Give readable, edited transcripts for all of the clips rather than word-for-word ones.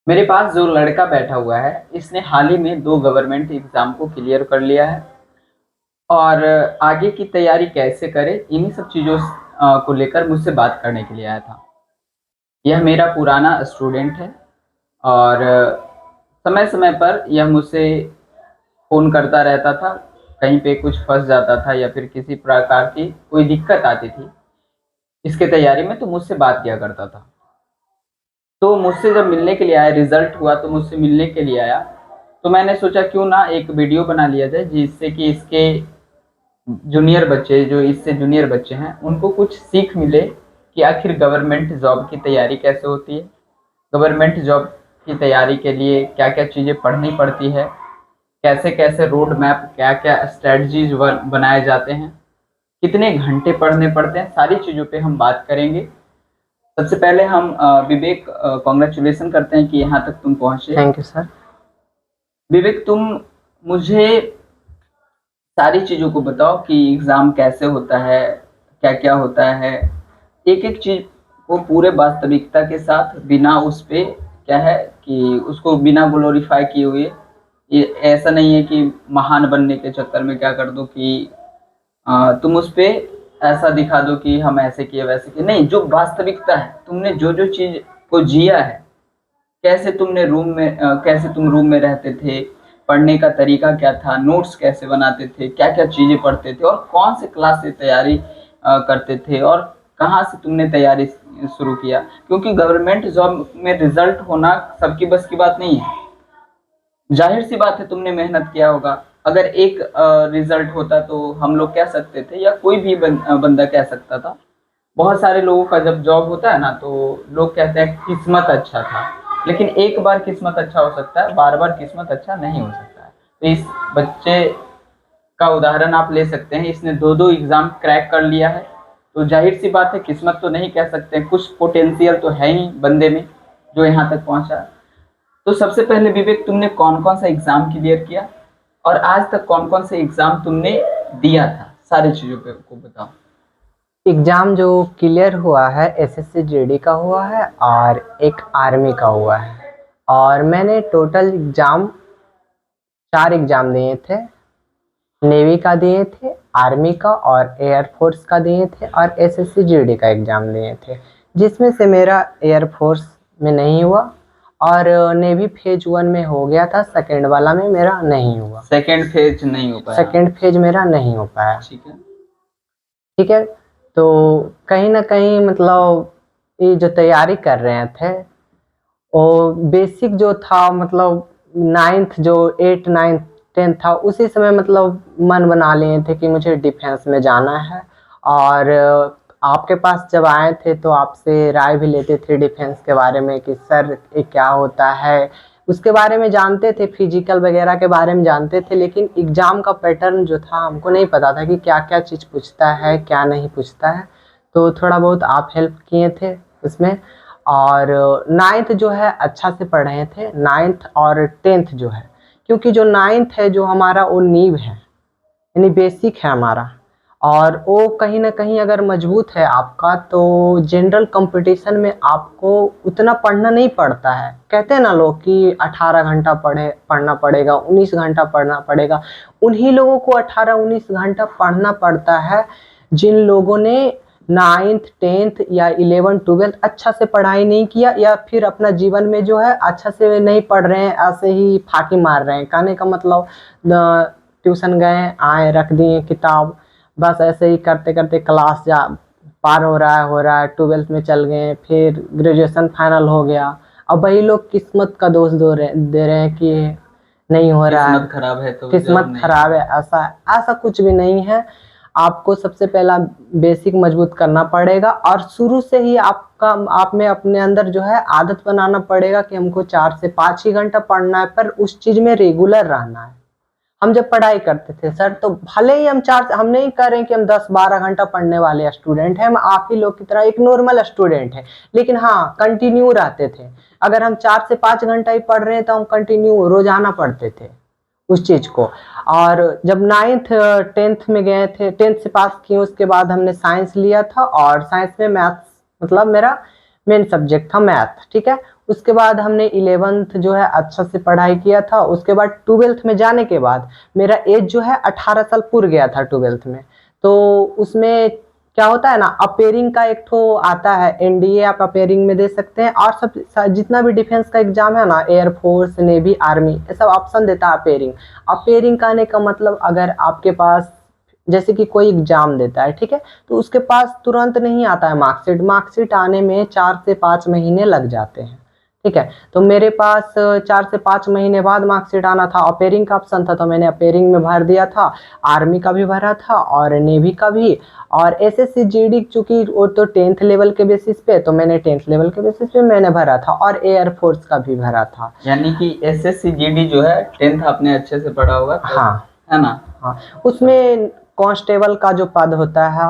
मेरे पास जो लड़का बैठा हुआ है, इसने हाल ही में 2 गवर्नमेंट एग्ज़ाम को क्लियर कर लिया है और आगे की तैयारी कैसे करे, इन्हीं सब चीज़ों को लेकर मुझसे बात करने के लिए आया था। यह मेरा पुराना स्टूडेंट है और समय-समय पर यह मुझसे फ़ोन करता रहता था, कहीं पे कुछ फँस जाता था या फिर किसी प्रकार की कोई दिक्कत आती थी, इसके तैयारी में तो मुझसे बात किया करता था। तो मुझसे जब मिलने के लिए आया, रिज़ल्ट हुआ तो मुझसे मिलने के लिए आया, तो मैंने सोचा क्यों ना एक वीडियो बना लिया जाए जिससे कि इसके जूनियर बच्चे जो इससे जूनियर बच्चे हैं, उनको कुछ सीख मिले कि आखिर गवर्नमेंट जॉब की तैयारी कैसे होती है, गवर्नमेंट जॉब की तैयारी के लिए क्या-क्या चीज़ें पढ़नी पड़ती है, कैसे-कैसे रोड मैप, क्या-क्या स्ट्रैटेजीज़ बनाए जाते हैं, कितने घंटे पढ़ने पड़ते हैं, सारी चीज़ों पे हम बात करेंगे। सबसे पहले हम विवेक कांग्रेचुलेशन करते हैं कि यहाँ तक तुम पहुँचे। Thank you sir. विवेक, तुम मुझे सारी चीज़ों को बताओ कि एग्ज़ाम कैसे होता है, क्या-क्या होता है। एक-एक चीज़ को पूरे वास्तविकता के साथ बिना उस पे क्या है कि उसको बिना ग्लोरीफाई किए हुए, ये ऐसा नहीं है कि महान बनने के चक्कर में क्या कर दो कि तुम उस पे ऐसा दिखा दो कि हम ऐसे किए वैसे किए। नहीं, जो वास्तविकता है, तुमने जो-जो चीज़ को जिया है, कैसे तुम रूम में रहते थे, पढ़ने का तरीका क्या था, नोट्स कैसे बनाते थे, क्या-क्या चीज़ें पढ़ते थे और कौन से क्लास से तैयारी करते थे और कहाँ से तुमने तैयारी शुरू किया। क्योंकि गवर्नमेंट जॉब में रिज़ल्ट होना सबकी बस की बात नहीं है। ज़ाहिर-सी बात है तुमने मेहनत किया होगा। अगर एक रिज़ल्ट होता तो हम लोग कह सकते थे या कोई भी बंदा कह सकता था। बहुत सारे लोगों का जब जॉब होता है ना तो लोग कहते हैं किस्मत अच्छा था, लेकिन एक बार किस्मत अच्छा हो सकता है, बार-बार किस्मत अच्छा नहीं हो सकता है। तो इस बच्चे का उदाहरण आप ले सकते हैं, इसने 2-2 एग्ज़ाम क्रैक कर लिया है, तो ज़ाहिर-सी बात है किस्मत तो नहीं कह सकते, कुछ पोटेंशियल तो है ही बंदे में, जो यहाँ तक पहुँचा। तो सबसे पहले विवेक, तुमने कौन-कौन सा एग्ज़ाम क्लियर किया और आज तक कौन-कौन से एग्ज़ाम तुमने दिया था? सारी चीज़ों पे को बताओ। एग्ज़ाम जो क्लियर हुआ है एसएससी जीडी का हुआ है और एक आर्मी का हुआ है। और मैंने टोटल एग्ज़ाम 4 एग्ज़ाम दिए थे। नेवी का दिए थे, आर्मी का और एयरफोर्स का दिए थे और एसएससी जीडी का एग्ज़ाम दिए थे, जिसमें से मेरा एयरफोर्स में नहीं हुआ और नेवी फेज 1 में हो गया था, सेकंड वाला में मेरा नहीं हुआ। सेकंड फेज नहीं हो पाया। सेकंड फेज मेरा नहीं हो पाया। ठीक है। ठीक है, तो कहीं न कहीं मतलब ये जो तैयारी कर रहे थे, वो बेसिक जो था मतलब 9th जो 8, 9, 10 था, उसी समय मतलब मन बना लिए थे कि मुझे डिफेंस में जाना है। और आपके पास जब आए थे तो आपसे राय भी लेते थे डिफेंस के बारे में कि सर ये क्या होता है? उसके बारे में जानते थे, फिजिकल वगैरह के बारे में जानते थे, लेकिन एग्ज़ाम का पैटर्न जो था हमको नहीं पता था कि क्या-क्या चीज़ पूछता है, क्या नहीं पूछता है। तो थोड़ा बहुत आप हेल्प किए थे उसमें। और 9th जो है अच्छा से पढ़े थे, 9th और 10th जो है, क्योंकि जो 9th है जो हमारा वो नींव है, यानी बेसिक है हमारा। और वो कहीं न कहीं अगर मजबूत है आपका तो जनरल कंपटीशन में आपको उतना पढ़ना नहीं पड़ता है। कहते हैं ना लोग कि 18 घंटा पढ़ना पड़ेगा, 19 घंटा पढ़ना पड़ेगा। उन्हीं लोगों को 18-19 घंटा पढ़ना पड़ता है जिन लोगों ने 9th 10th या 11th-12th अच्छा से पढ़ाई नहीं किया या फिर अपना जीवन में जो है अच्छा से नहीं पढ़ रहे हैं, ऐसे ही फाँकी मार रहे हैं। कहने का मतलब ट्यूशन गए, आए, रख दिए किताब, बस ऐसे ही करते-करते क्लास जा पार हो रहा है, 12th में चल गए, फिर ग्रेजुएशन फाइनल हो गया। अब वही लोग किस्मत का दोष दे रहे हैं कि नहीं हो रहा है, किस्मत खराब है तो जॉब किस्मत नहीं। खराब है, ऐसा ऐसा कुछ भी नहीं है। आपको सबसे पहला बेसिक मजबूत करना पड़ेगा और शुरू से ही आप में अपने अंदर जो है आदत बनाना पड़ेगा कि हमको 4 से 5 ही घंटा पढ़ना है, पर उस चीज़ में रेगुलर रहना है। हम जब पढ़ाई करते थे सर, तो भले ही हम नहीं कह रहे हैं कि हम 10-12 घंटा पढ़ने वाले स्टूडेंट हैं, हम आप ही लोग की तरह एक नॉर्मल स्टूडेंट हैं, लेकिन हाँ कंटिन्यू रहते थे। अगर हम 4 से 5 घंटा ही पढ़ रहे हैं तो हम कंटिन्यू रोजाना पढ़ते थे उस चीज़ को। और जब 9th 10th में गए थे, 10th से पास किए, उसके बाद हमने साइंस लिया था और साइंस में मैथ्स मतलब मेरा मेन सब्जेक्ट था मैथ। ठीक है, उसके बाद हमने 11th जो है अच्छा से पढ़ाई किया था। उसके बाद 12th में जाने के बाद मेरा एज जो है 18 साल पूर गया था 12th में। तो उसमें क्या होता है ना, अपेयरिंग का एक ठो आता है, एनडीए आप अपेयरिंग में दे सकते हैं, और जितना भी डिफेंस का एग्जाम है ना, एयरफोर्स, नेवी, आर्मी, ये सब ऑप्शन देता है अपेयरिंग। अपेयरिंग का आने का मतलब, अगर आपके पास जैसे कि कोई एग्जाम देता है, ठीक है, तो उसके पास तुरंत नहीं आता है मार्कशीट। मार्कशीट आने में 4 से 5 महीने लग जाते हैं, ठीक है। तो मेरे पास 4 से 5 महीने बाद मार्कशीट आना था। अपेयरिंग का ऑप्शन था, तो मैंने अपेयरिंग में भर दिया था। आर्मी का भी भरा था और नेवी का भी। और एसएससी जीडी चूंकि वो तो 10th लेवल के बेसिस पे, तो मैंने 10th लेवल के बेसिस पे मैंने भरा था, और एयरफोर्स का भी भरा था। यानी कि एसएससी जीडी जो है 10th आपने अच्छे से पढ़ा होगा तो, हाँ है ना? हाँ, उसमें कांस्टेबल का जो पद होता है,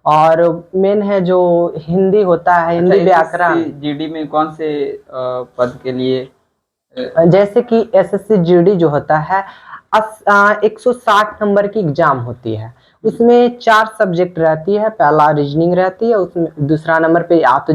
और मेन है जो हिंदी होता है, हिंदी व्याकरण। जीडी में कौन से पद के लिए? जैसे कि एसएससी जीडी जो होता है 160 नंबर की एग्जाम होती है। उसमें 4 सब्जेक्ट रहती है। पहला रीजनिंग रहती है, उसमें दूसरा नंबर पे या तो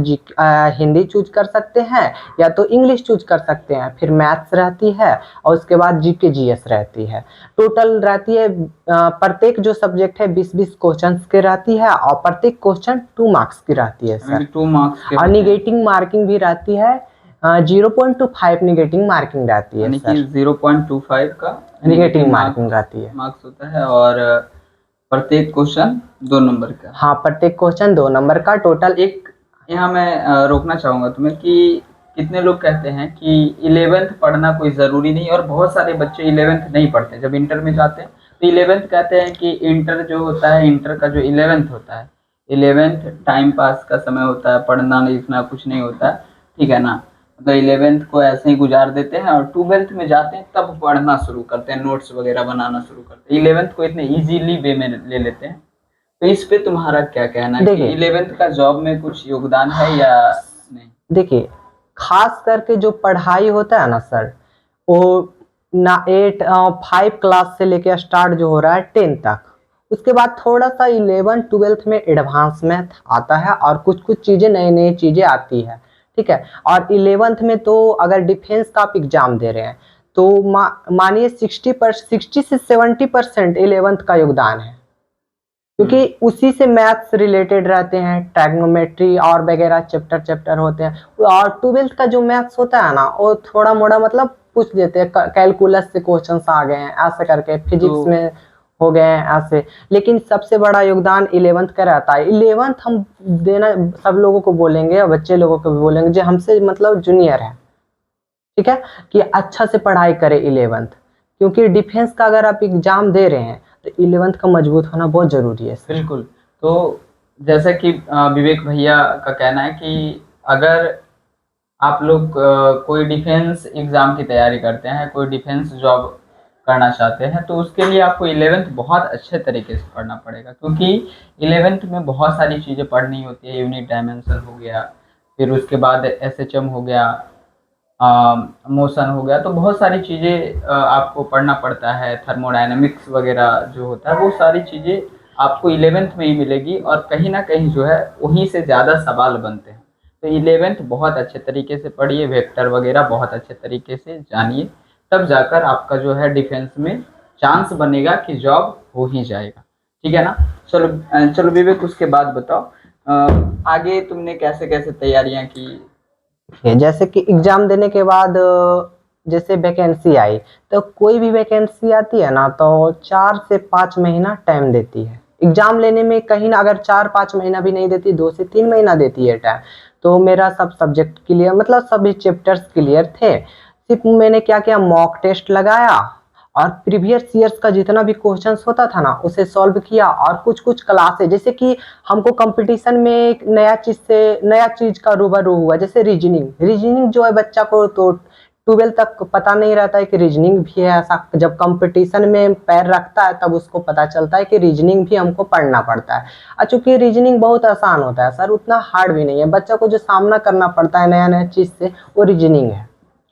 हिंदी चूज कर सकते हैं, या तो इंग्लिश चूज कर सकते हैं। फिर मैथ्स रहती है, और उसके बाद जीके जीएस रहती है। टोटल रहती है प्रत्येक जो सब्जेक्ट है 20-20 क्वेश्चन के रहती है, और प्रत्येक क्वेश्चन 2 मार्क्स की रहती है सर। 2 मार्क्स के और निगेटिव मार्किंग भी रहती है, 0.25 निगेटिव मार्किंग रहती है यानी सर। कि 0.25 का निगेटिव मार्किंग रहती है। मार्क्स होता है, और प्रत्येक क्वेश्चन 2 नंबर का। हाँ, प्रत्येक क्वेश्चन 2 नंबर का टोटल। एक यहाँ मैं रोकना चाहूंगा तुम्हें कि कितने लोग कहते हैं कि 11th पढ़ना कोई ज़रूरी नहीं, और बहुत सारे बच्चे 11th नहीं पढ़ते। जब इंटर में जाते हैं तो 11th कहते हैं कि इंटर जो होता है, इंटर का जो 11th होता है, 11th टाइम पास का समय होता है, पढ़ना लिखना कुछ नहीं होता है, ठीक है ना? तो 11th को ऐसे ही गुजार देते हैं, और 12th में जाते हैं तब पढ़ना शुरू करते हैं, नोट्स वगैरह बनाना शुरू करते हैं। 11th को इतने ईजीली वे में ले लेते हैं। तो इस पे तुम्हारा क्या कहना है कि 11th का जॉब में कुछ योगदान है या नहीं? देखिए, खास करके जो पढ़ाई होता है ना सर, वो ना 5 क्लास से लेके स्टार्ट जो हो रहा है 10 तक। उसके बाद थोड़ा सा 11 12th में एडवांस मैथ आता है, और कुछ कुछ चीजें नई नई चीजें आती है, ठीक है। और 11th में तो अगर डिफेंस का आप एग्जाम दे रहे हैं, तो मानिए 60 से 70% 11th का योगदान है, क्योंकि उसी से मैथ्स रिलेटेड रहते हैं, ट्रैग्नोमेट्री और वगैरह चैप्टर चैप्टर होते हैं। और 12th का जो मैथ्स होता है ना, वो थोड़ा मोड़ा मतलब पूछ देते हैं, कैलकुलस से क्वेश्चंस आ गए हैं ऐसे करके, फिजिक्स में हो गए हैं ऐसे। लेकिन सबसे बड़ा योगदान 11th का रहता है। 11th हम देना सब लोगों को बोलेंगे, और बच्चे लोगों को भी बोलेंगे जो हमसे मतलब जूनियर है, ठीक है, कि अच्छा से पढ़ाई करें 11th। क्योंकि डिफेंस का अगर आप एग्जाम दे रहे हैं, तो 11th का मजबूत होना बहुत जरूरी है सर। बिल्कुल। तो जैसा कि विवेक भैया का कहना है कि अगर आप लोग कोई डिफेंस एग्जाम की तैयारी करते हैं, कोई डिफेंस जॉब करना चाहते हैं, तो उसके लिए आपको 11th बहुत अच्छे तरीके से पढ़ना पड़ेगा, क्योंकि 11th में बहुत सारी चीज़ें पढ़नी होती है। यूनिट डायमेंशन हो गया, फिर उसके बाद एसएचएम हो गया, मोशन हो गया, तो बहुत सारी चीज़ें आपको पढ़ना पड़ता है। थर्मोडायनामिक्स वगैरह जो होता है, वो सारी चीज़ें आपको 11th में ही मिलेगी, और कहीं ना कहीं जो है वहीं से ज़्यादा सवाल बनते हैं। तो 11th बहुत अच्छे तरीके से पढ़िए, वेक्टर वगैरह बहुत अच्छे तरीके से जानिए, तब जाकर आपका जो है डिफेंस में चांस बनेगा कि जॉब हो ही जाएगा, ठीक है ना? चलो चलो विवेक, उसके बाद बताओ आगे तुमने कैसे कैसे तैयारियां की? जैसे कि एग्जाम देने के बाद जैसे वैकेंसी आई, तो कोई भी वैकेंसी आती है ना, तो 4 से 5 महीना टाइम देती है एग्जाम लेने में। कहीं ना अगर 4-5 महीना भी नहीं देती, 2 से 3 महीना देती है टाइम। तो मेरा सब सब्जेक्ट क्लियर, मतलब सभी चैप्टर्स क्लियर थे। सिर्फ मैंने क्या किया, मॉक टेस्ट लगाया, और प्रीवियस ईयर्स का जितना भी क्वेश्चंस होता था ना, उसे सॉल्व किया। और कुछ कुछ क्लासेस, जैसे कि हमको कंपटीशन में एक नया चीज का रूबरू हुआ, जैसे रीजनिंग जो है बच्चा को तो 12 तक पता नहीं रहता है कि रीजनिंग भी है ऐसा। जब कंपटीशन में पैर रखता है, तब उसको पता चलता है कि रीजनिंग भी हमको पढ़ना पड़ता है। और चूंकि रीजनिंग बहुत आसान होता है सर, उतना हार्ड भी नहीं है। बच्चा को जो सामना करना पड़ता है नया नया चीज से, वो रीजनिंग है।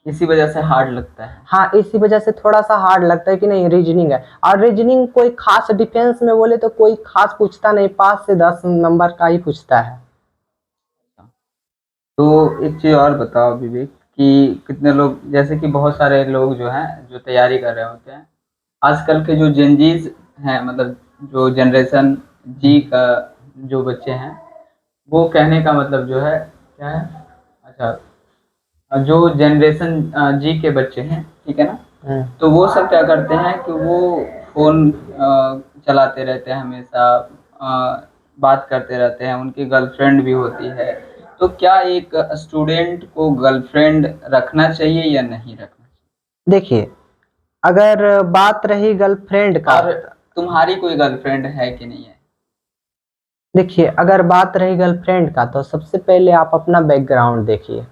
इसी वजह से हार्ड लगता है। हाँ, इसी वजह से थोड़ा सा हार्ड लगता है कि नहीं, रीजनिंग है। और रीजनिंग कोई खास डिफेंस में बोले तो कोई खास पूछता नहीं, 5 से 10 नंबर का ही पूछता है। तो एक चीज और बताओ विवेक कि कितने लोग, जैसे कि बहुत सारे लोग जो हैं जो तैयारी कर रहे होते हैं, आजकल के जो जेनजीज हैं, मतलब जो जनरेशन जी का जो बच्चे हैं, वो कहने का मतलब जो है क्या है, अच्छा, जो जनरेशन जी के बच्चे हैं, ठीक है ना, तो वो सब क्या करते हैं कि वो फ़ोन चलाते रहते हैं हमेशा, बात करते रहते हैं, उनकी गर्लफ्रेंड भी होती है। तो क्या एक स्टूडेंट को गर्लफ्रेंड रखना चाहिए या नहीं रखना चाहिए? देखिए, अगर बात रही गर्लफ्रेंड का, और तुम्हारी कोई गर्लफ्रेंड है कि नहीं है? देखिए अगर बात रही गर्लफ्रेंड का, तो सबसे पहले आप अपना बैकग्राउंड देखिए,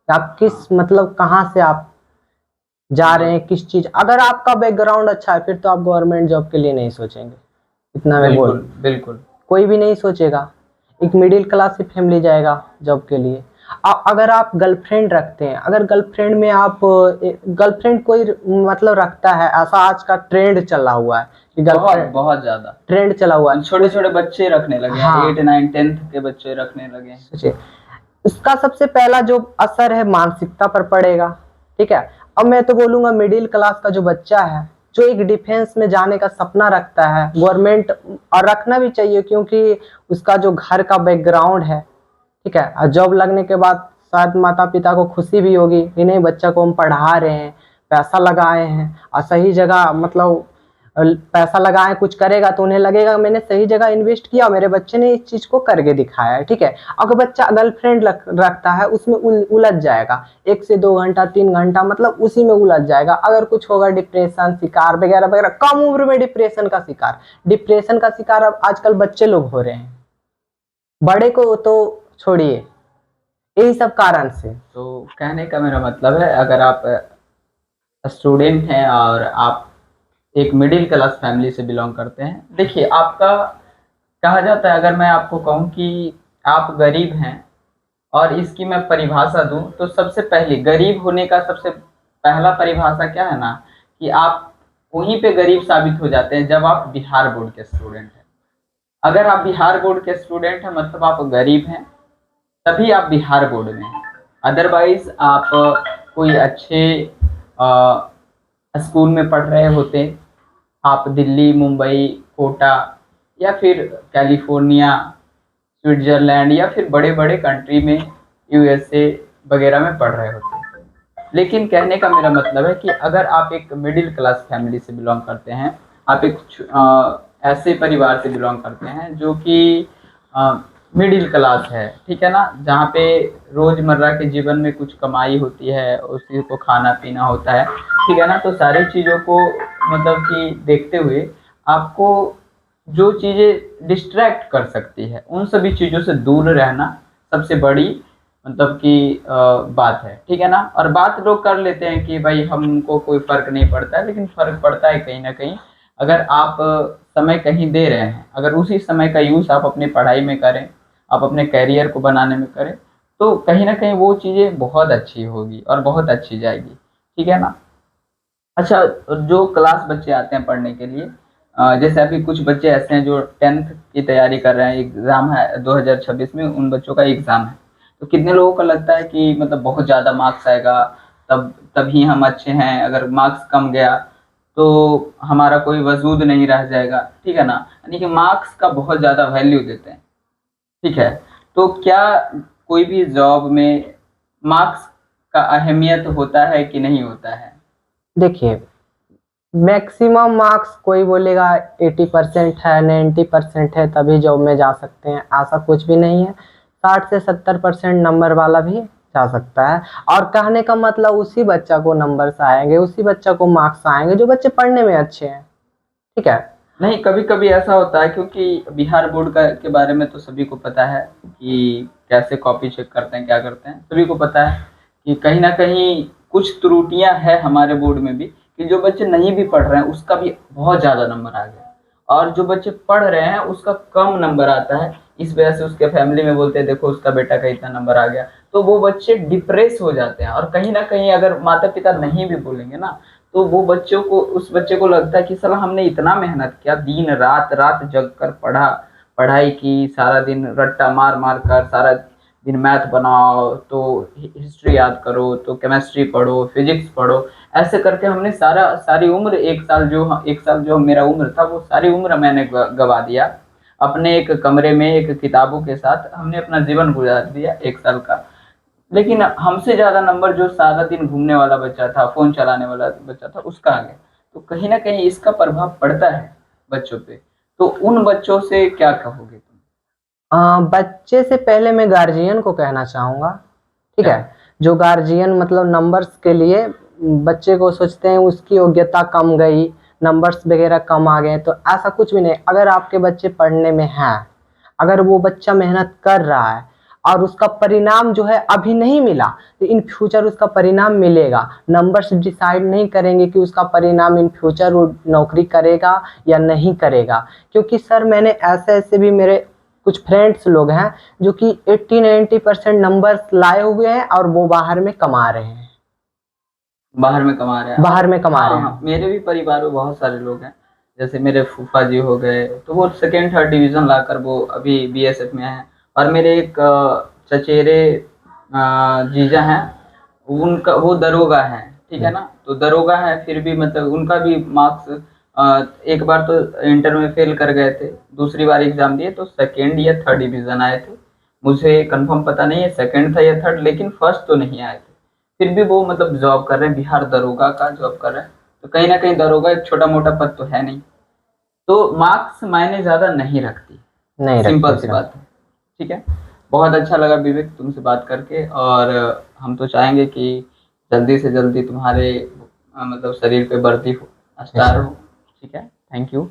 आप किस मतलब कहाँ से आप जा रहे हैं, किस चीज। अगर आपका बैकग्राउंड अच्छा है, फिर तो आप गवर्नमेंट जॉब के लिए नहीं सोचेंगे, इतना मैं बोल, बिल्कुल, बिल्कुल। कोई भी नहीं सोचेगा। एक मिडिल क्लास से फैमिली जाएगा जॉब के लिए। अगर आप गर्लफ्रेंड रखते हैं, अगर गर्लफ्रेंड में आप गर्लफ्रेंड कोई मतलब रखता है, ऐसा आज का ट्रेंड चला हुआ है कि बहुत गर्लफ्रेंड, बहुत ज्यादा ट्रेंड चला हुआ है छोटे छोटे बच्चे रखने लगे हैं, हाँ 8, 9, 10th के बच्चे रखने लगे हैं। सोचिए, इसका सबसे पहला जो असर है मानसिकता पर पड़ेगा। ठीक है, अब मैं तो बोलूंगा मिडिल क्लास का जो बच्चा है, जो एक डिफेंस में जाने का सपना रखता है, गवर्नमेंट, और रखना भी चाहिए क्योंकि उसका जो घर का बैकग्राउंड है, ठीक है, और जॉब लगने के बाद शायद माता पिता को खुशी भी होगी कि नहीं बच्चा को हम पढ़ा रहे हैं, पैसा लगाए हैं और सही जगह, मतलब पैसा लगाए कुछ करेगा तो उन्हें लगेगा मैंने सही जगह इन्वेस्ट किया, मेरे बच्चे ने इस चीज को करके दिखाया है। ठीक है, अगर बच्चा गर्लफ्रेंड रखता है, उसमें उलझ जाएगा, 1 से 2 घंटा 3 घंटा मतलब उसी में उलझ जाएगा। अगर कुछ होगा डिप्रेशन शिकार वगैरह वगैरह, कम उम्र में डिप्रेशन का शिकार अब आजकल बच्चे लोग हो रहे हैं, बड़े को तो छोड़िए, यही सब कारण से। तो कहने का मेरा मतलब है, अगर आप स्टूडेंट हैं और आप एक मिडिल क्लास फैमिली से बिलोंग करते हैं, देखिए आपका, कहा जाता है, अगर मैं आपको कहूँ कि आप गरीब हैं और इसकी मैं परिभाषा दूं, तो सबसे पहले गरीब होने का सबसे पहला परिभाषा क्या है ना, कि आप वहीं पे गरीब साबित हो जाते हैं जब आप बिहार बोर्ड के स्टूडेंट हैं। अगर आप बिहार बोर्ड के स्टूडेंट हैं मतलब आप गरीब हैं, तभी आप बिहार बोर्ड में हैं। अदरवाइज आप कोई अच्छे स्कूल में पढ़ रहे होते, आप दिल्ली, मुंबई, कोटा या फिर कैलिफोर्निया, स्विट्जरलैंड या फिर बड़े बड़े कंट्री में, यूएसए वगैरह में पढ़ रहे होते हैं। लेकिन कहने का मेरा मतलब है कि अगर आप एक मिडिल क्लास फैमिली से बिलोंग करते हैं, आप एक ऐसे परिवार से बिलोंग करते हैं जो कि मिडिल क्लास है, ठीक है ना, जहाँ पे रोजमर्रा के जीवन में कुछ कमाई होती है, उसी को खाना पीना होता है, ठीक है ना, तो सारी चीज़ों को मतलब कि देखते हुए आपको जो चीज़ें डिस्ट्रैक्ट कर सकती है उन सभी चीज़ों से दूर रहना सबसे बड़ी मतलब कि बात है, ठीक है ना। और बात लोग कर लेते हैं कि भाई हमको कोई फ़र्क नहीं पड़ता है, लेकिन फ़र्क पड़ता है कहीं ना कहीं। अगर आप समय कहीं दे रहे हैं, अगर उसी समय का यूज़ आप अपनी पढ़ाई में करें, आप अपने करियर को बनाने में करें, तो कहीं ना कहीं वो चीज़ें बहुत अच्छी होगी और बहुत अच्छी जाएगी, ठीक है ना। अच्छा, जो क्लास बच्चे आते हैं पढ़ने के लिए, जैसे अभी कुछ बच्चे ऐसे हैं जो 10th की तैयारी कर रहे हैं, एग्ज़ाम है 2026 में, उन बच्चों का एग्ज़ाम है। तो कितने लोगों को लगता है कि मतलब बहुत ज़्यादा मार्क्स आएगा, तभी हम अच्छे हैं, अगर मार्क्स कम गया तो हमारा कोई वजूद नहीं रह जाएगा, ठीक है ना। यानी कि मार्क्स का बहुत ज़्यादा वैल्यू देते हैं, ठीक है। तो क्या कोई भी जॉब में मार्क्स का अहमियत होता है कि नहीं होता है? देखिए, मैक्सिमम मार्क्स कोई बोलेगा 80% है, 90% है तभी जॉब में जा सकते हैं, ऐसा कुछ भी नहीं है। 60 से 70% नंबर वाला भी जा सकता है। और कहने का मतलब उसी बच्चा को नंबर्स आएंगे, उसी बच्चा को मार्क्स आएंगे जो बच्चे पढ़ने में अच्छे हैं। ठीक है, नहीं, कभी-कभी ऐसा होता है, क्योंकि बिहार बोर्ड का के बारे में तो सभी को पता है कि कैसे कॉपी चेक करते हैं, क्या करते हैं। सभी को पता है कि कहीं न कहीं कुछ त्रुटियाँ हैं हमारे बोर्ड में भी, कि जो बच्चे नहीं भी पढ़ रहे हैं उसका भी बहुत ज़्यादा नंबर आ गया, और जो बच्चे पढ़ रहे हैं उसका कम नंबर आता है। इस वजह से उसके फैमिली में बोलते हैं देखो उसका बेटा का इतना नंबर आ गया। तो वो बच्चे डिप्रेस हो जाते हैं, और कहीं न कहीं अगर माता-पिता नहीं भी बोलेंगे ना, तो वो बच्चों को, उस बच्चे को लगता है कि साला हमने इतना मेहनत किया, दिन रात रात जग कर पढ़ा, पढ़ाई की, सारा दिन रट्टा मार मार कर, सारा दिन मैथ बनाओ, तो हिस्ट्री याद करो, तो केमिस्ट्री पढ़ो, फिजिक्स पढ़ो। ऐसे करके हमने सारी उम्र, 1 साल जो मेरा उम्र था, वो सारी उम्र मैंने गवा दिया अपने एक कमरे में एक किताबों के साथ। हमने अपना जीवन गुजार दिया 1 साल का। लेकिन हमसे ज्यादा नंबर जो सारा दिन घूमने वाला बच्चा था, फोन चलाने वाला बच्चा था, उसका आ गया। तो कहीं ना कहीं इसका प्रभाव पड़ता है बच्चों पे। तो उन बच्चों से क्या कहोगे तुम? बच्चे से पहले मैं गार्जियन को कहना चाहूँगा, ठीक क्या? है? जो गार्जियन मतलब नंबर्स के लिए बच्चे को सोचते हैं उसकी योग्यता कम गई, नंबर्स वगैरह कम आ गए, तो ऐसा कुछ भी नहीं। अगर आपके बच्चे पढ़ने में हैं, अगर वो बच्चा मेहनत कर रहा है और उसका परिणाम जो है अभी नहीं मिला, तो इन फ्यूचर उसका परिणाम मिलेगा। नंबर्स डिसाइड नहीं करेंगे कि उसका परिणाम इन फ्यूचर वो नौकरी करेगा या नहीं करेगा। क्योंकि सर मैंने ऐसे-ऐसे भी मेरे कुछ फ्रेंड्स लोग हैं जो कि 80-90% नंबर्स लाए हुए हैं और वो बाहर में कमा रहे हैं। बाहर में कमा रहे हैं। बाहर में कमा हाँ रहे हाँ, हैं। मेरे भी परिवार में बहुत सारे लोग हैं। जैसे मेरे फूफा जी हो गए, तो वो सेकेंड थर्ड डिवीजन लाकर वो अभी बीएसएफ में हैं। और मेरे एक चचेरे जीजा हैं, उनका वो दरोगा है, ठीक है ना। तो दरोगा है, फिर भी मतलब उनका भी मार्क्स एक बार तो इंटर में फेल कर गए थे, दूसरी बार एग्जाम दिए तो सेकेंड या थर्ड डिवीजन आए थे। मुझे कंफर्म पता नहीं है सेकेंड था या थर्ड, लेकिन फर्स्ट तो नहीं आए थे। फिर भी वो मतलब जॉब कर रहे हैं, बिहार दरोगा का जॉब कर रहे हैं। तो कहीं ना कहीं दरोगा एक छोटा मोटा पद तो है नहीं। तो मार्क्स मायने ज्यादा नहीं रखती, नहीं रखते सिंपल सी सर। बात है। ठीक है। बहुत अच्छा लगा विवेक तुमसे बात करके, और हम तो चाहेंगे कि जल्दी से जल्दी तुम्हारे मतलब शरीर पे वर्दी हो, यस स्टार सर। हो। ठीक है, थैंक यू।